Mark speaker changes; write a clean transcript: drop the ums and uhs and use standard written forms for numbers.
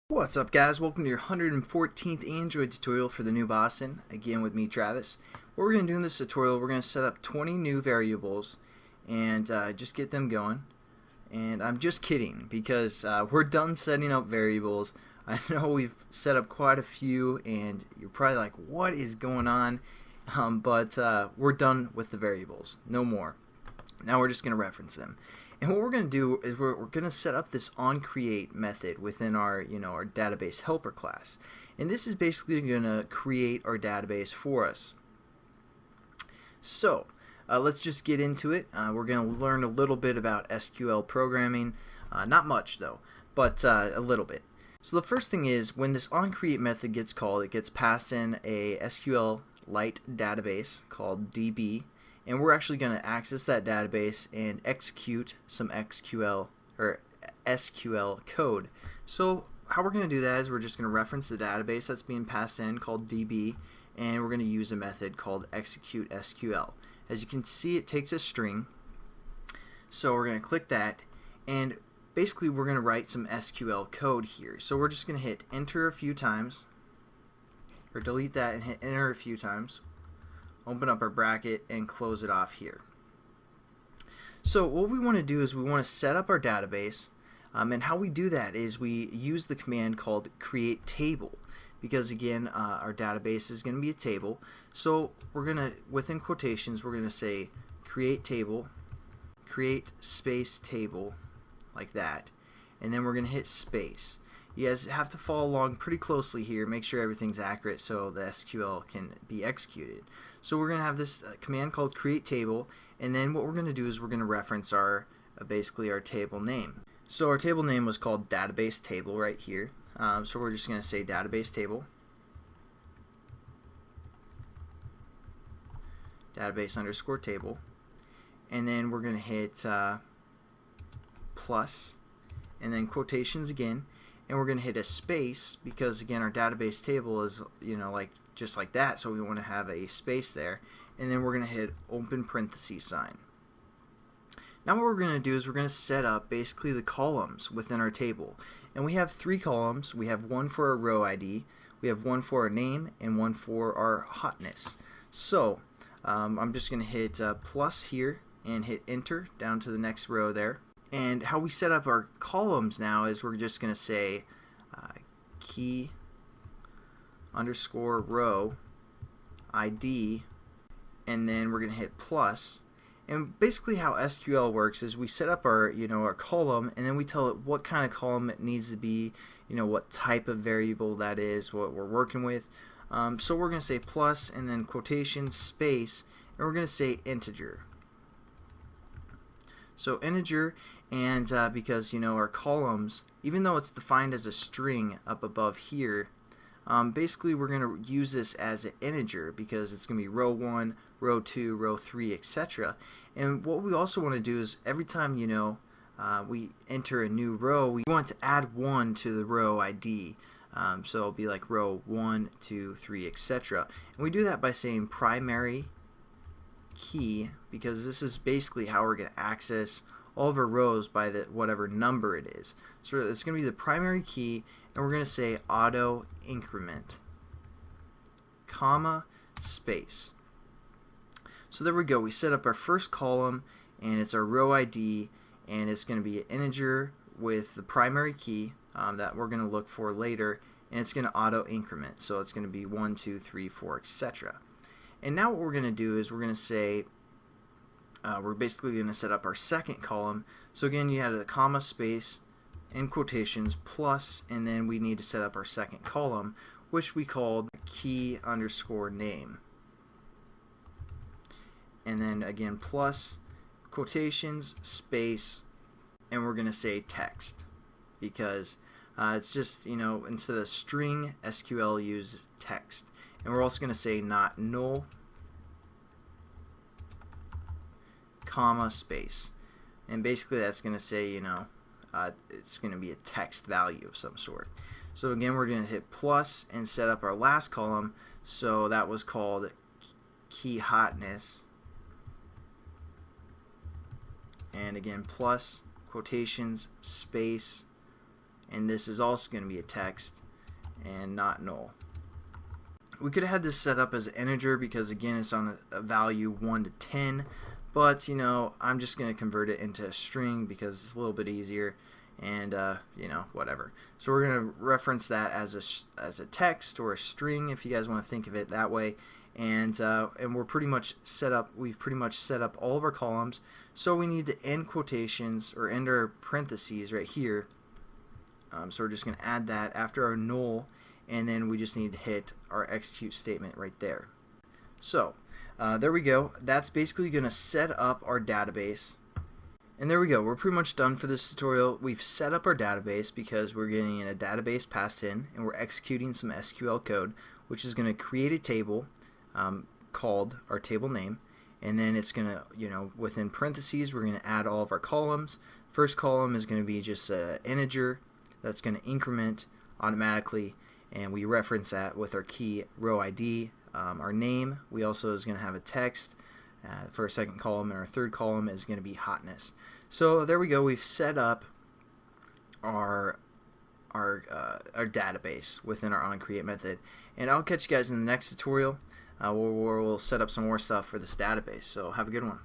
Speaker 1: What's up, guys? Welcome to your 114th Android tutorial for the new Boston. Again with me, Travis. What we're going to do in this tutorial, we're going to set up 20 new variables and just get them going. And I'm just kidding because we're done setting up variables. I know we've set up quite a few and you're probably like, what is going on? But we're done with the variables. No more. Now we're just going to reference them. And what we're going to do is we're going to set up this onCreate method within our our database helper class. And this is basically going to create our database for us. So let's just get into it. We're going to learn a little bit about SQL programming. Not much though, but a little bit. So the first thing is when this onCreate method gets called, it gets passed in a SQLite database called DB. And we're actually going to access that database and execute some SQL code. So how we're going to do that is we're just going to reference the database that's being passed in called DB, and we're going to use a method called execute SQL. As you can see, it takes a string. So we're going to click that, and basically we're going to write some SQL code here. So we're just going to hit enter a few times, or delete that and hit enter a few times. Open up our bracket and close it off here. So what we want to do is we want to set up our database, and how we do that is we use the command called create table, because again our database is going to be a table. So we're going to, within quotations, we're going to say create table, create space table, like that, and then we're going to hit space. You guys have to follow along pretty closely here, make sure everything's accurate so the SQL can be executed. So we're going to have this command called create table, and then what we're going to do is we're going to reference our basically our table name. So our table name was called database table right here. So we're just going to say database table, database underscore table, and then we're going to hit plus, and then quotations again. And we're going to hit a space because again our database table is like just like that, so we want to have a space there, and then we're going to hit open parenthesis sign. Now what we're going to do is we're going to set up basically the columns within our table, and we have 3 columns. We have one for our row ID, we have one for our name, and one for our hotness. So I'm just going to hit plus here and hit enter down to the next row there. And how we set up our columns now is we're just going to say key underscore row ID, and then we're going to hit plus. And basically how SQL works is we set up our our column, and then we tell it what kind of column it needs to be, what type of variable that is, what we're working with. So we're going to say plus and then quotation space, and we're going to say integer. So integer, and because our columns, even though it's defined as a string up above here, basically we're going to use this as an integer because it's going to be row 1, row 2, row 3, etc. And what we also want to do is every time we enter a new row, we want to add 1 to the row ID. So it'll be like row 1, 2, 3, etc. And we do that by saying primary key, because this is basically how we're going to access all of our rows by the whatever number it is. So it's going to be the primary key, and we're going to say auto increment, comma, space. So there we go. We set up our first column, and it's our row ID, and it's going to be an integer with the primary key that we're going to look for later, and it's going to auto increment. So it's going to be 1, 2, 3, 4, etc. And now what we're going to do is we're going to say we're basically going to set up our second column. So again, you had a comma, space, in quotations, plus, and then we need to set up our second column, which we called key underscore name. And then again, plus, quotations, space, and we're going to say text, because it's just, instead of string, SQL uses text. And we're also going to say not null, comma, space. And basically that's going to say, it's going to be a text value of some sort. So again, we're going to hit plus and set up our last column. So that was called key hotness. And again, plus, quotations, space, and this is also going to be a text and not null. We could have had this set up as an integer because again it's on a value 1 to 10, but you know, I'm just going to convert it into a string because it's a little bit easier, and you know, whatever. So we're going to reference that as a text or a string if you guys want to think of it that way. And we're pretty much set up. We've pretty much set up all of our columns. So we need to end quotations or end our parentheses right here. So we're just going to add that after our null, and then we just need to hit our execute statement right there. So there we go. That's basically going to set up our database. And there we go. We're pretty much done for this tutorial. We've set up our database because we're getting a database passed in, and we're executing some SQL code, which is going to create a table called our table name, and then it's going to, you know, within parentheses we're going to add all of our columns. First column is going to be just an integer that's going to increment automatically, and we reference that with our key row ID. Our name, we also is going to have a text for our second column, and our third column is going to be hotness. So there we go. We've set up our database within our onCreate method, and I'll catch you guys in the next tutorial where we'll set up some more stuff for this database. So have a good one.